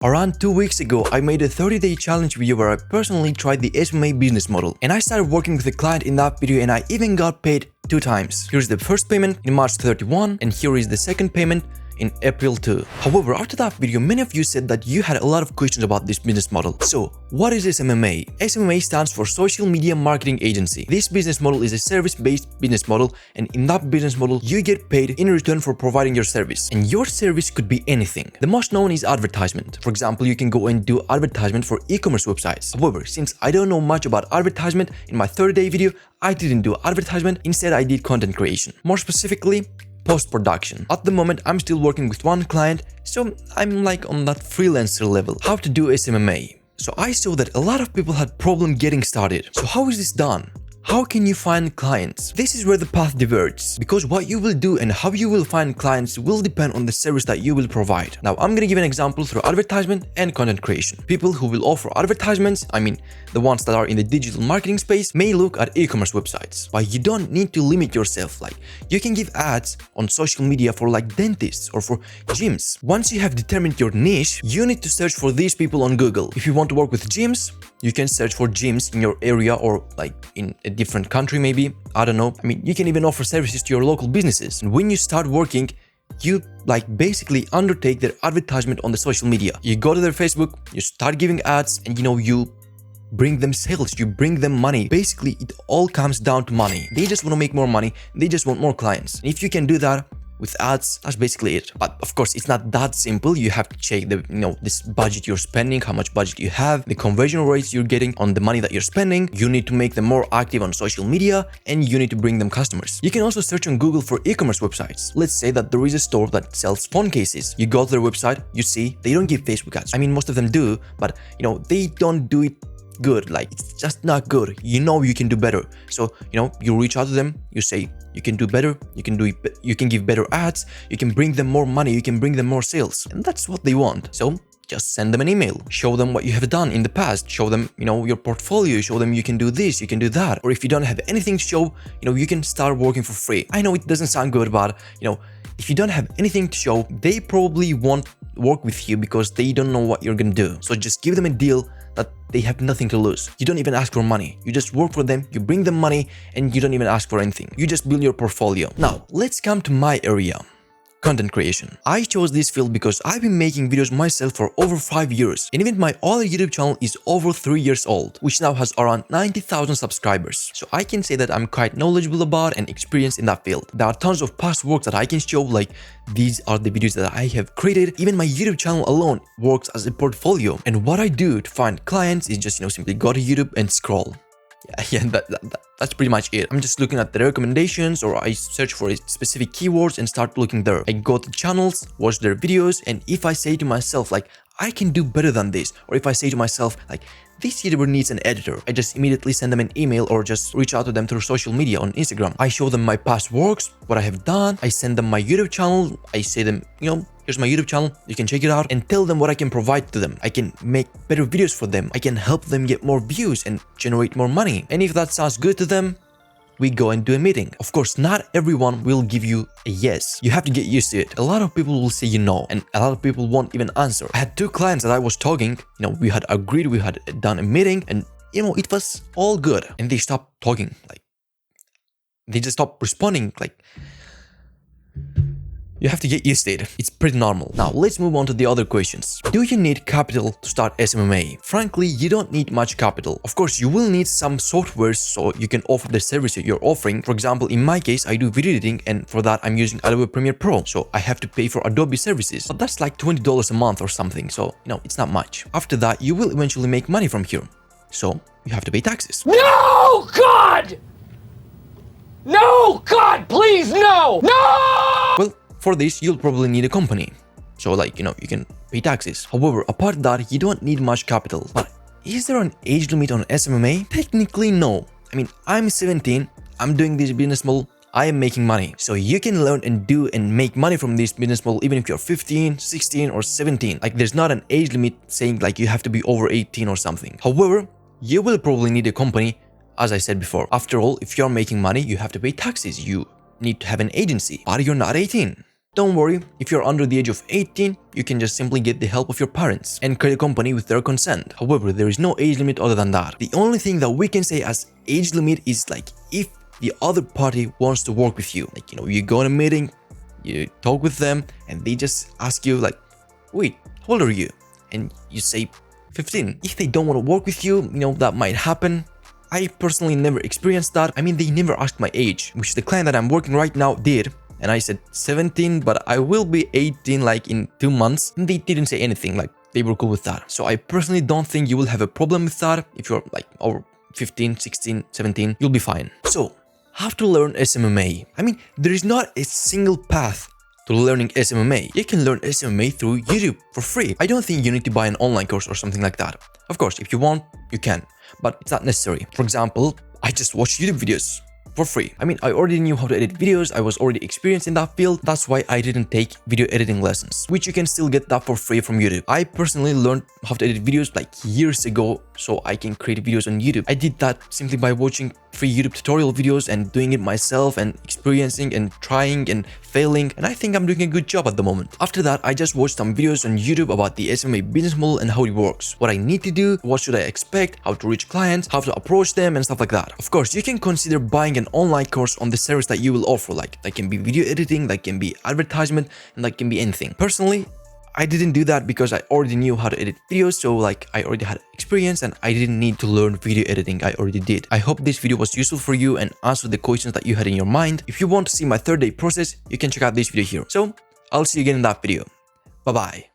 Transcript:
Around 2 weeks ago, I made a 30-day challenge video where I personally tried the SMMA business model. And I started working with a client in that video and I even got paid 2 times. Here's the first payment in March 31 and here is the second payment in April 2. However, after that video, many of you said that you had a lot of questions about this business model. So, what is SMMA? SMMA stands for Social Media Marketing Agency. This business model is a service-based business model, and in that business model, you get paid in return for providing your service. And your service could be anything. The most known is advertisement. For example, you can go and do advertisement for e-commerce websites. However, since I don't know much about advertisement, in my 30-day video, I didn't do advertisement. Instead, I did content creation. More specifically, post-production. At the moment, I'm still working with one client, so I'm like on that freelancer level. How to do SMMA? So I saw that a lot of people had problem getting started. So how is this done? How can you find clients? This is where the path diverges, because what you will do and how you will find clients will depend on the service that you will provide. Now, I'm gonna give an example through advertisement and content creation. People who will offer advertisements, I mean the ones that are in the digital marketing space, may look at e-commerce websites. But you don't need to limit yourself. Like, you can give ads on social media for like dentists or for gyms. Once you have determined your niche, you need to search for these people on Google. If you want to work with gyms, you can search for gyms in your area or like in a different country maybe. I don't know. I mean, you can even offer services to your local businesses. And when you start working, you like basically undertake their advertisement on the social media. You go to their Facebook, you start giving ads, and you bring them sales, you bring them money. Basically, it all comes down to money. They just want to make more money. They just want more clients. And if you can do that with ads, that's basically it. But of course, it's not that simple. You have to check the, this budget you're spending, how much budget you have, the conversion rates you're getting on the money that you're spending. You need to make them more active on social media, and you need to bring them customers. You can also search on Google for e-commerce websites. Let's say that there is a store that sells phone cases. You go to their website, you see they don't give Facebook ads. I mean, most of them do, but they don't do it good. Like, it's just not good. You can do better. So you reach out to them, you say you can do better, you can give better ads, you can bring them more money, you can bring them more sales, and that's what they want. So just send them an email, show them what you have done in the past, show them your portfolio, show them you can do this, you can do that. Or if you don't have anything to show, you can start working for free. I know it doesn't sound good, but if you don't have anything to show, they probably won't work with you because they don't know what you're gonna do. So just give them a deal that they have nothing to lose. You don't even ask for money. You just work for them, you bring them money, and you don't even ask for anything. You just build your portfolio. Now, let's come to my area. Content creation. I chose this field because I've been making videos myself for over 5 years, and even my other YouTube channel is over 3 years old, which now has around 90,000 subscribers. So I can say that I'm quite knowledgeable about and experienced in that field. There are tons of past works that I can show, like these are the videos that I have created. Even my YouTube channel alone works as a portfolio. And what I do to find clients is just simply go to YouTube and scroll. Yeah, that's pretty much it. I'm just looking at the recommendations, or I search for specific keywords and start looking there. I go to channels, watch their videos, and if I say to myself like, I can do better than this, or if I say to myself like, this YouTuber needs an editor, I just immediately send them an email or just reach out to them through social media on Instagram. I show them my past works, what I have done. I send them my YouTube channel. I say them, here's my YouTube channel, you can check it out, and tell them what I can provide to them. I can make better videos for them. I can help them get more views and generate more money. And if that sounds good to them, we go and do a meeting. Of course, not everyone will give you a yes. You have to get used to it. A lot of people will say no, and a lot of people won't even answer. I had 2 clients that I was talking, we had agreed, we had done a meeting, and it was all good. And they stopped talking, like, they just stopped responding, like, you have to get used to it. It's pretty normal. Now, let's move on to the other questions. Do you need capital to start SMMA? Frankly, you don't need much capital. Of course, you will need some software so you can offer the service that you're offering. For example, in my case, I do video editing, and for that, I'm using Adobe Premiere Pro. So I have to pay for Adobe services. But that's like $20 a month or something. So, it's not much. After that, you will eventually make money from here. So you have to pay taxes. No, God! No, God, please, no! No! Well, for this, you'll probably need a company. So you can pay taxes. However, apart from that, you don't need much capital. But is there an age limit on SMMA? Technically, no. I mean, I'm 17, I'm doing this business model, I am making money. So you can learn and do and make money from this business model even if you're 15, 16, or 17. Like, there's not an age limit saying like you have to be over 18 or something. However, you will probably need a company, as I said before. After all, if you're making money, you have to pay taxes. You need to have an agency, but you're not 18. Don't worry, if you're under the age of 18, you can just simply get the help of your parents and create a company with their consent. However, there is no age limit other than that. The only thing that we can say as age limit is like if the other party wants to work with you. Like, you go in a meeting, you talk with them, and they just ask you like, wait, how old are you? And you say 15. If they don't want to work with you, that might happen. I personally never experienced that. I mean, they never asked my age, which the client that I'm working right now did. And I said 17, but I will be 18 like in 2 months. And they didn't say anything, like they were cool with that. So I personally don't think you will have a problem with that. If you're like over 15, 16, 17, you'll be fine. So, how to learn SMMA? I mean, there is not a single path to learning SMMA. You can learn SMMA through YouTube for free. I don't think you need to buy an online course or something like that. Of course, if you want, you can, but it's not necessary. For example, I just watch YouTube videos for free. I mean, I already knew how to edit videos. I was already experienced in that field. That's why I didn't take video editing lessons, which you can still get that for free from YouTube. I personally learned how to edit videos like years ago, so I can create videos on YouTube. I did that simply by watching free YouTube tutorial videos and doing it myself and experiencing and trying and failing, and I think I'm doing a good job at the moment. After that, I just watched some videos on YouTube about the SMMA business model and how it works, what I need to do, what should I expect, how to reach clients, how to approach them, and stuff like that. Of course, you can consider buying an online course on the service that you will offer, like that can be video editing, that can be advertisement, and that can be anything. Personally, I didn't do that because I already knew how to edit videos, so like I already had experience and I didn't need to learn video editing. I already did. I hope this video was useful for you and answered the questions that you had in your mind. If you want to see my 3rd day process, you can check out this video here. So I'll see you again in that video. Bye bye.